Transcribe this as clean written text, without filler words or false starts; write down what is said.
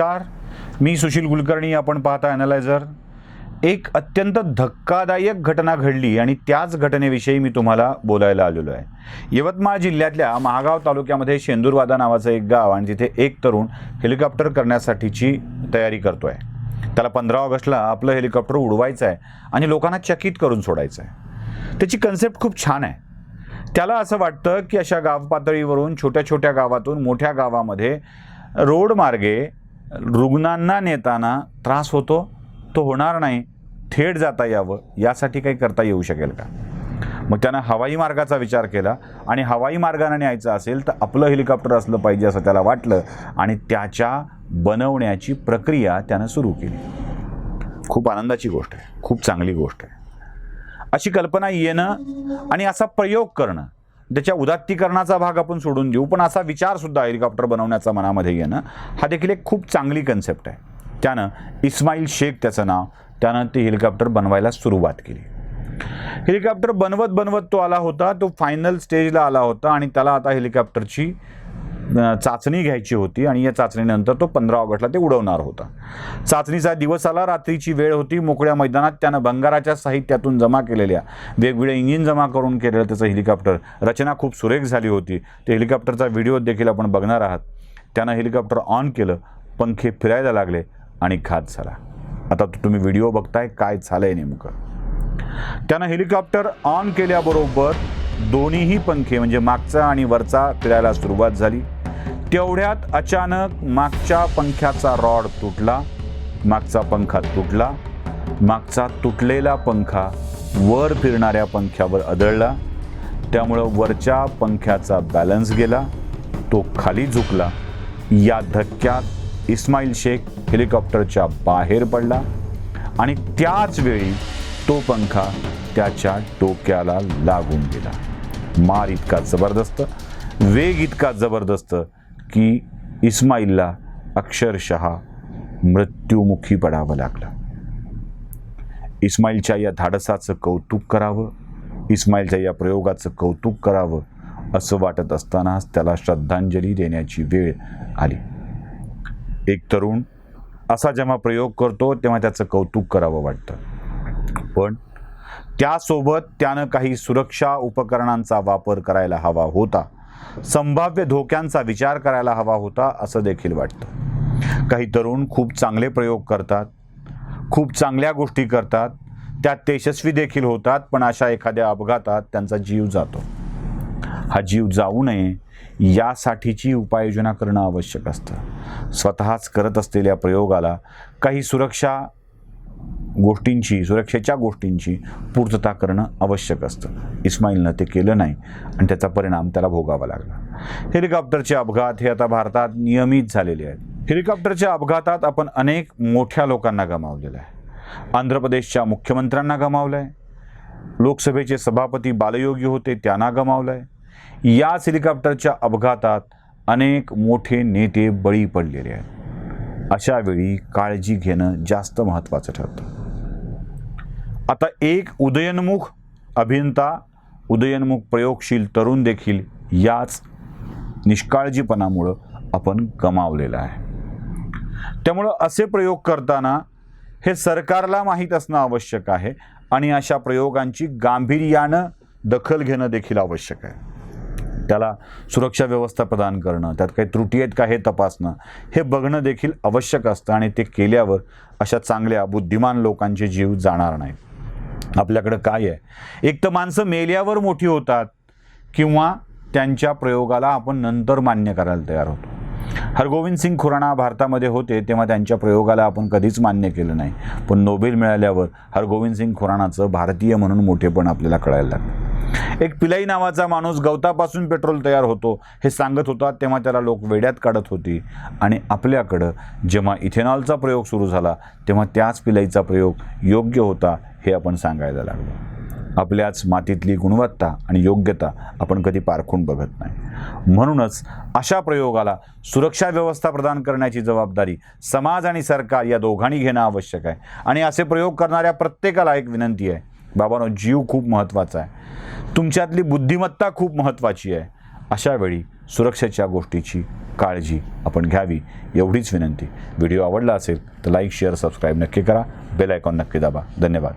नमस्कार, मी सुशील कुलकर्णी. आपण पाहता ॲनालायझर. एक अत्यंत धक्कादायक घटना घडली आणि त्याच घटनेविषयी मी तुम्हाला बोलायला आलेलो आहे. यवतमाळ जिल्ह्यातल्या महागाव तालुक्यामध्ये शेंदूरवादा नावाचं एक गाव आणि तिथे एक तरुण हेलिकॉप्टर करण्यासाठीची तयारी करतो आहे. त्याला 15 ऑगस्टला आपलं हेलिकॉप्टर उडवायचं आहे आणि लोकांना चकित करून सोडायचं आहे. त्याची कन्सेप्ट खूप छान आहे. त्याला असं वाटतं की अशा गाव पातळीवरून छोट्या छोट्या गावातून मोठ्या गावामध्ये रोड मार्गे रुग्णांना नेताना त्रास होतो, तो होणार नाही, थेट जाता यावं यासाठी काही करता येऊ शकेल का. मग त्यानं हवाई मार्गाचा विचार केला आणि हवाई मार्गाने न्यायचं असेल तर आपलं हेलिकॉप्टर असलं पाहिजे असं त्याला वाटलं आणि त्याच्या बनवण्याची प्रक्रिया त्यानं सुरू केली. खूप आनंदाची गोष्ट आहे, खूप चांगली गोष्ट आहे. अशी कल्पना येणं आणि असा प्रयोग करणं, त्याच्या उदात्तीकरणाचा भाग आपण सोडून देऊ, पण असा विचारसुद्धा हेलिकॉप्टर बनवण्याचा मनामध्ये येणं हा देखील एक खूप चांगली कन्सेप्ट आहे. त्यानं इस्माईल शेख त्याचं नाव, त्यानं ते हेलिकॉप्टर बनवायला सुरुवात केली. हेलिकॉप्टर बनवत बनवत तो आला होता, तो फायनल स्टेजला आला होता आणि त्याला आता हेलिकॉप्टरची चाचणी घ्यायची होती आणि या चाचणीनंतर तो 15 ऑगस्टला ते उडवणार होता. चाचणीचा दिवस आला, रात्रीची वेळ होती. मोकळ्या मैदानात त्यानं भंगाराच्या साहित्यातून जमा केलेल्या वेगवेगळे इंजिन जमा करून केलेलं त्याचं हेलिकॉप्टर रचना खूप सुरेख झाली होती. ते हेलिकॉप्टरचा व्हिडिओ देखील आपण बघणार आहात. त्यानं हेलिकॉप्टर ऑन केलं, पंखे फिरायला लागले आणि घात झाला. आता तुम्ही व्हिडिओ बघताय, काय झालंय नेमकं. त्यानं हेलिकॉप्टर ऑन केल्याबरोबर दोन्हीही पंखे म्हणजे मागचा आणि वरचा फिरायला सुरुवात झाली. तेवढ्यात अचानक मागच्या पंख्याचा रॉड तुटला, मागचा पंखा तुटला. मागचा तुटलेला पंखा वर फिरणाऱ्या पंख्यावर आदळला. त्यामुळं वरच्या पंख्याचा बॅलन्स गेला, तो खाली झुकला. या धक्क्यात इस्माईल शेख हेलिकॉप्टरच्या बाहेर पडला आणि त्याच वेळी तो पंखा त्याच्या डोक्याला लागून गेला. मार इतका जबरदस्त, वेग इतका जबरदस्त की इस्माईलला अक्षरशः मृत्युमुखी पडावं लागलं. इस्माईलच्या या धाडसाचं कौतुक करावं, इस्माईलच्या या प्रयोगाचं कौतुक करावं असं वाटत असतानाच त्याला श्रद्धांजली देण्याची वेळ आली. एक तरुण असा जेव्हा प्रयोग करतो तेव्हा त्याचं कौतुक करावं वाटतं, पण त्यासोबत त्यानं काही सुरक्षा उपकरणांचा वापर करायला हवा होता, संभाव्य धोक्यांचा विचार करायला हवा होता असं देखील वाटतं. काही तरुण खूप चांगले प्रयोग करतात, खूप चांगल्या गोष्टी करतात, त्यात ते यशस्वी देखील होतात, पण अशा एखाद्या अपघातात त्यांचा जीव जातो. हा जीव जाऊ नये यासाठीची उपाययोजना करणं आवश्यक असतं. स्वतःच करत असलेल्या प्रयोगाला काही सुरक्षेच्या गोष्टींची पूर्तता करणं आवश्यक असतं. इस्माईलनं ते केलं नाही आणि त्याचा परिणाम त्याला भोगावा लागला. हेलिकॉप्टरचे अपघात हे आता भारतात नियमित झालेले आहेत. हेलिकॉप्टरच्या अपघातात आपण अनेक मोठ्या लोकांना गमावलेलं आहे. आंध्र प्रदेशच्या मुख्यमंत्र्यांना गमावलं आहे, लोकसभेचे सभापती बालयोगी होते त्यांना गमावलं आहे. याच हेलिकॉप्टरच्या अपघातात अनेक मोठे नेते बळी पडलेले आहेत. अशा वेळी काळजी घेणं जास्त महत्त्वाचं ठरतं. आता एक उदयनमुख अभियंता, उदयनमुख प्रयोगशील तरुण देखील याच निष्काळजीपणामुळं आपण गमावलेलं आहे. त्यामुळं असे प्रयोग करताना हे सरकारला माहीत असणं आवश्यक आहे आणि अशा प्रयोगांची गांभीर्यानं दखल घेणं देखील आवश्यक आहे. त्याला सुरक्षा व्यवस्था प्रदान करणं, त्यात काही त्रुटी आहेत का हे तपासणं, हे बघणं देखील आवश्यक असतं आणि ते केल्यावर अशा चांगल्या बुद्धिमान लोकांचे जीव जाणार नाहीत. आपल्याकडं काय आहे, एक तर माणसं मेल्यावर मोठी होतात किंवा त्यांच्या प्रयोगाला आपण नंतर मान्य करायला तयार होतो. हरगोविंद सिंग खुराना भारतामध्ये होते तेव्हा त्यांच्या प्रयोगाला आपण कधीच मान्य केलं नाही, पण नोबेल मिळाल्यावर हरगोविंद सिंग खुरानाचं भारतीय म्हणून मोठेपण आपल्याला कळायला लागलं. एक पिलाई नावाचा माणूस गवतापासून पेट्रोल तयार होतो हे सांगत होता तेव्हा त्याला लोक वेड्यात काढत होती आणि आपल्याकडं जेव्हा इथेनॉलचा प्रयोग सुरू झाला तेव्हा त्याच पिलाईचा प्रयोग योग्य होता हे आपण सांगायला लागलो. आपल्याच मातीतली गुणवत्ता आणि योग्यता आपण कधी पारखून बघत नाही. म्हणूनच अशा प्रयोगाला सुरक्षा व्यवस्था प्रदान करण्याची जबाबदारी समाज आणि सरकार या दोघांनी घेणं आवश्यक आहे. आणि असे प्रयोग करणाऱ्या प्रत्येकाला एक विनंती आहे, बाबांनो, जीव खूप महत्त्वाचा आहे, तुमच्यातली बुद्धिमत्ता खूप महत्त्वाची आहे. अशा वेळी सुरक्षेच्या गोष्टीची काळजी आपण घ्यावी एवढीच विनंती. व्हिडिओ आवडला असेल तर लाईक शेअर सबस्क्राईब नक्की करा. बेल आयकॉन नक्की दाबा. धन्यवाद.